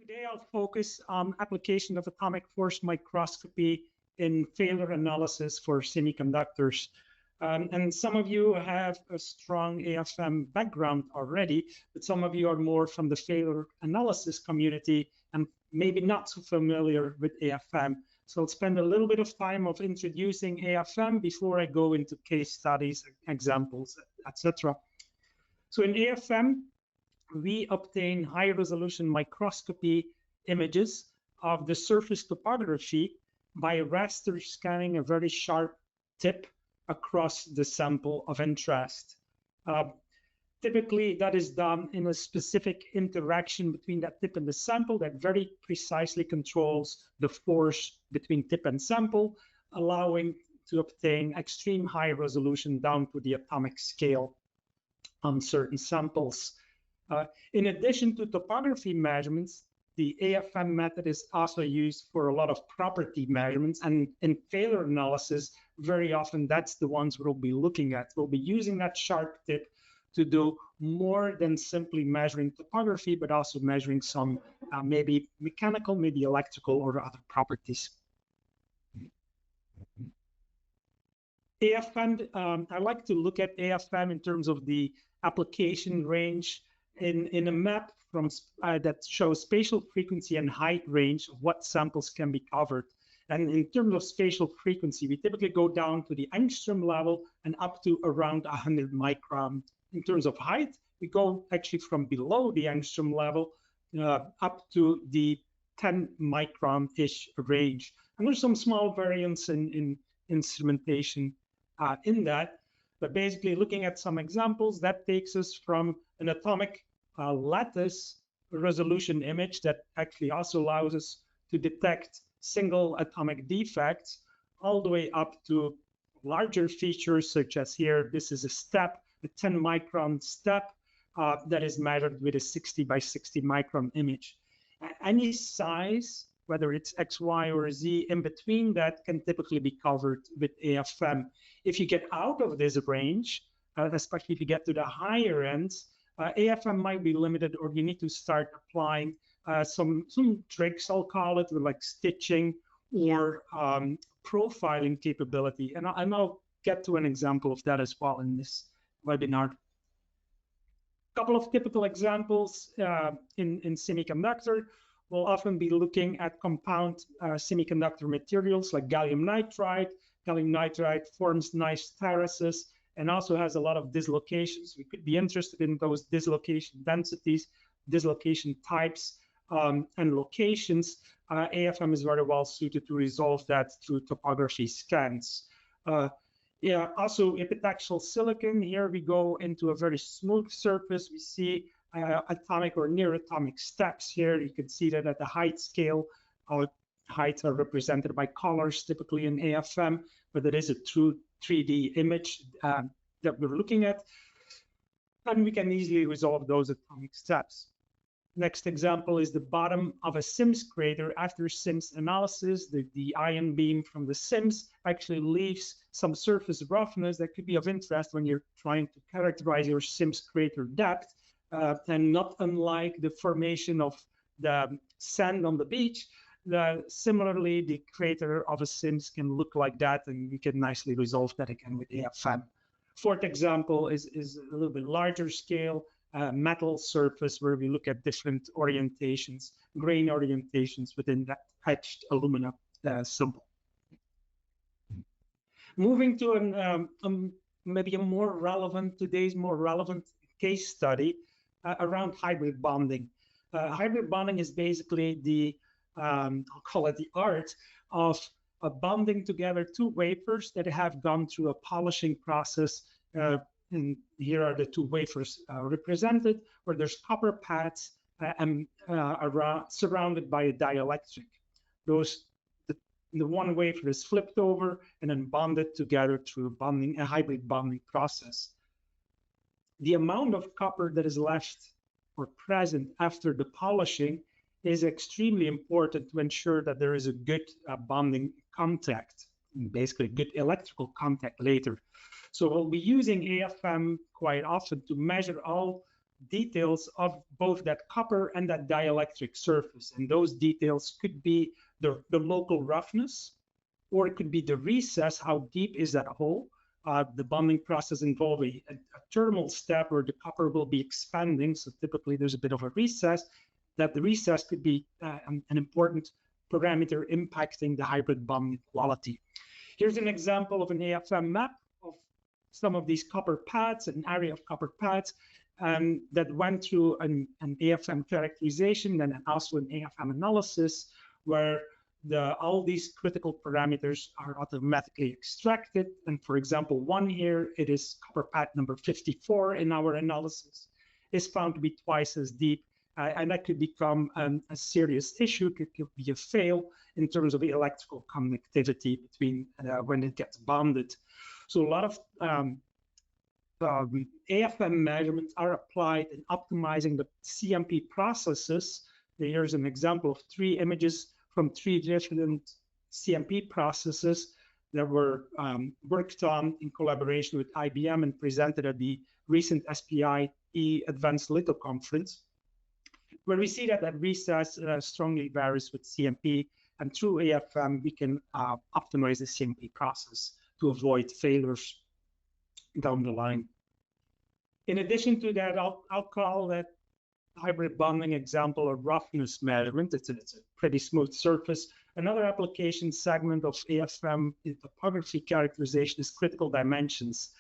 Today I'll focus on application of atomic force microscopy in failure analysis for semiconductors. And some of you have a strong AFM background already, but some of you are more from the failure analysis community and maybe not so familiar with AFM. So I'll spend a little bit of time of introducing AFM before I go into case studies, examples, etc. So in AFM, we obtain high-resolution microscopy images of the surface topography by raster scanning a very sharp tip across the sample of interest. Typically, that is done in a specific interaction between that tip and the sample that very precisely controls the force between tip and sample, allowing to obtain extreme high resolution down to the atomic scale on certain samples. In addition to topography measurements, the AFM method is also used for a lot of property measurements, and in failure analysis, very often that's the ones we'll be looking at. We'll be using that sharp tip to do more than simply measuring topography, but also measuring some maybe mechanical, maybe electrical or other properties. AFM, I like to look at AFM in terms of the application range in a map from that shows spatial frequency and height range of what samples can be covered. And in terms of spatial frequency, we typically go down to the angstrom level and up to around 100 micron. In terms of height, we go actually from below the angstrom level up to the 10 micron-ish range. And there's some small variance in instrumentation in that. But basically, looking at some examples, that takes us from an atomic lattice resolution image that actually also allows us to detect single atomic defects, all the way up to larger features, such as here, this is a step, a 10 micron step that is measured with a 60 by 60 micron image. Any size, whether it's X, Y, or Z, in between that can typically be covered with AFM. If you get out of this range, especially if you get to the higher ends, AFM might be limited, or you need to start applying some tricks, I'll call it, like stitching or profiling capability. And I'll get to an example of that as well in this webinar. A couple of typical examples in semiconductor. We'll often be looking at compound semiconductor materials like gallium nitride. Gallium nitride forms nice terraces and also has a lot of dislocations. We could be interested in those dislocation densities, dislocation types, and locations. AFM is very well suited to resolve that through topography scans. Also epitaxial silicon. Here we go into a very smooth surface. We see atomic or near atomic steps here. You can see that at the height scale, our heights are represented by colors, typically in AFM, but it is a true 3D image that we're looking at. And we can easily resolve those atomic steps. Next example is the bottom of a SIMS crater. After SIMS analysis, the ion beam from the SIMS actually leaves some surface roughness that could be of interest when you're trying to characterize your SIMS crater depth. And not unlike the formation of the sand on the beach, similarly, the crater of a SIMS can look like that, and we can nicely resolve that again with AFM. Fourth example is a little bit larger scale, metal surface where we look at different orientations, grain orientations within that etched alumina symbol. Moving to maybe a more relevant, today's more relevant case study around hybrid bonding. Hybrid bonding is basically the, I'll call it the art of bonding together two wafers that have gone through a polishing process. And here are the two wafers represented, where there's copper pads and surrounded by a dielectric. The one wafer is flipped over and then bonded together through a hybrid bonding process. The amount of copper that is left or present after the polishing is extremely important to ensure that there is a good bonding contact, basically good electrical contact later. So we'll be using AFM quite often to measure all details of both that copper and that dielectric surface. And those details could be the local roughness, or it could be the recess, how deep is that hole. The bonding process involves a thermal step where the copper will be expanding. So typically there's a bit of a recess. That the recess could be an important parameter impacting the hybrid bonding quality. Here's an example of an AFM map of some of these copper pads, an area of copper pads that went through an AFM characterization and also an AFM analysis, where all these critical parameters are automatically extracted. And for example, one here, it is copper pad number 54 in our analysis, is found to be twice as deep. And that could become a serious issue. It could be a fail in terms of the electrical connectivity between when it gets bonded. So a lot of AFM measurements are applied in optimizing the CMP processes. Here's an example of 3 images from 3 different CMP processes that were worked on in collaboration with IBM and presented at the recent SPIE Advanced Litho Conference, where we see that recess strongly varies with CMP, and through AFM, we can optimize the CMP process to avoid failures down the line. In addition to that, I'll call that hybrid bonding example a roughness measurement. It's a pretty smooth surface. Another application segment of AFM in topography characterization is critical dimensions.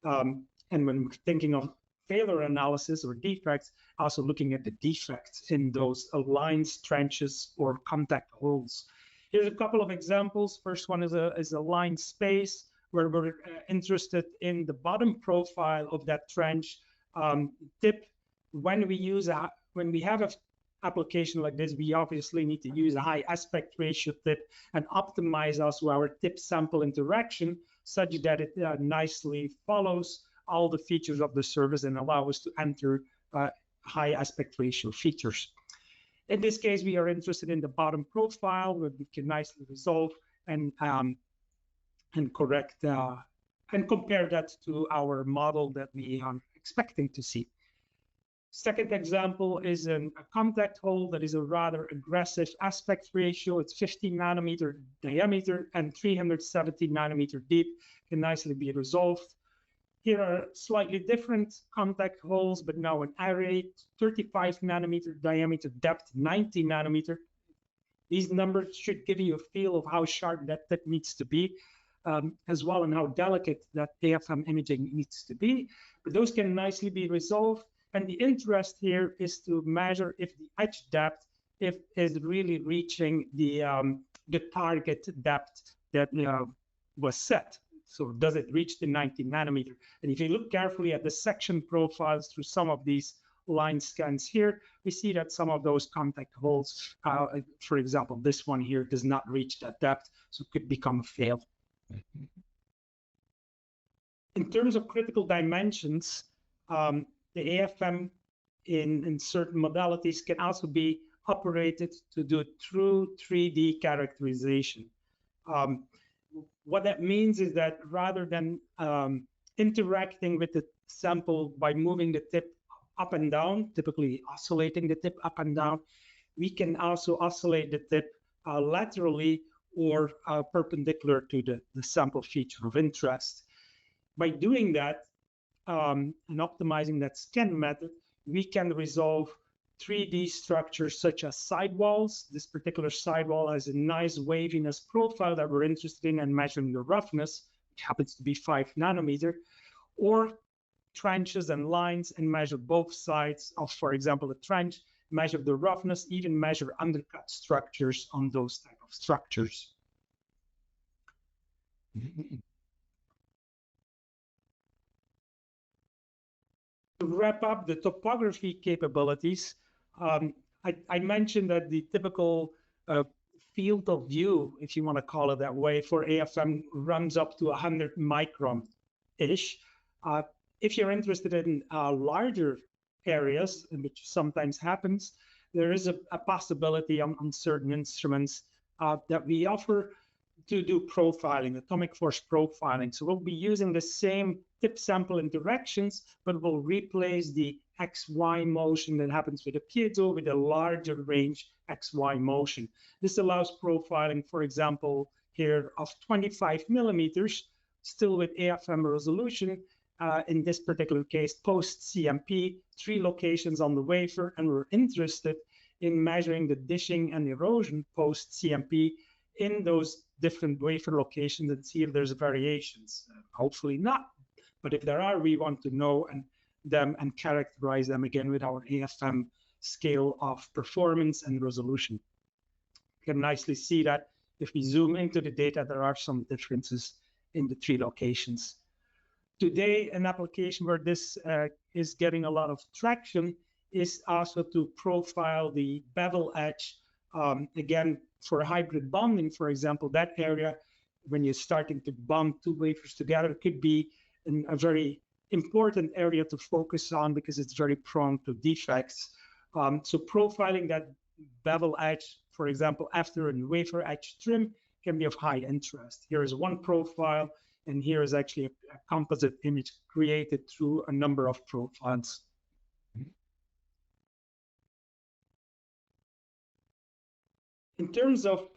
And when we're thinking of failure analysis or defects, also looking at the defects in those lines, trenches, or contact holes. Here's a couple of examples. First one is a line space, where we're interested in the bottom profile of that trench tip. When we have an application like this, we obviously need to use a high aspect ratio tip and optimize also our tip sample interaction such that it nicely follows all the features of the surface and allow us to enter high aspect ratio features. In this case, we are interested in the bottom profile, where we can nicely resolve and correct and compare that to our model that we are expecting to see. Second example is a contact hole that is a rather aggressive aspect ratio. It's 50 nanometer diameter and 370 nanometer deep, can nicely be resolved. Here are slightly different contact holes, but now an array, 35 nanometer diameter, depth 90 nanometer. These numbers should give you a feel of how sharp that tip needs to be, as well, and how delicate that AFM imaging needs to be. But those can nicely be resolved. And the interest here is to measure if the edge depth is really reaching the target depth that was set. So does it reach the 90 nanometer? And if you look carefully at the section profiles through some of these line scans here, we see that some of those contact holes, for example, this one here does not reach that depth, so it could become a fail. In terms of critical dimensions, the AFM in certain modalities can also be operated to do true 3D characterization. What that means is that rather than interacting with the sample by moving the tip up and down, typically oscillating the tip up and down, we can also oscillate the tip laterally or perpendicular to the sample feature of interest. By doing that, and optimizing that scan method, we can resolve 3D structures such as sidewalls. This particular sidewall has a nice waviness profile that we're interested in and measuring the roughness, which happens to be 5 nanometer, or trenches and lines and measure both sides of, for example, a trench, measure the roughness, even measure undercut structures on those type of structures. To wrap up the topography capabilities, I mentioned that the typical field of view, if you want to call it that way, for AFM runs up to 100 micron-ish. If you're interested in larger areas, which sometimes happens, there is a possibility on certain instruments that we offer to do profiling, atomic force profiling. So we'll be using the same tip sample interactions, but we'll replace the XY motion that happens with a piezo with a larger range XY motion. This allows profiling, for example, here of 25 millimeters, still with AFM resolution, in this particular case, post-CMP, 3 locations on the wafer, and we're interested in measuring the dishing and erosion post-CMP in those different wafer locations and see if there's variations. Hopefully not, but if there are, we want to know them and characterize them again with our AFM scale of performance and resolution. You can nicely see that if we zoom into the data, there are some differences in the 3 locations. Today, an application where this is getting a lot of traction is also to profile the bevel edge. Again, for hybrid bonding, for example, that area, when you're starting to bond 2 wafers together, could be a very important area to focus on because it's very prone to defects. So profiling that bevel edge, for example, after a wafer edge trim, can be of high interest. Here is one profile, and here is actually a composite image created through a number of profiles. In terms of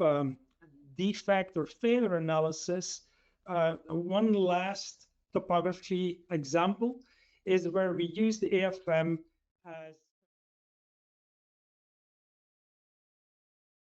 defect or failure analysis, one last topography example is where we use the AFM as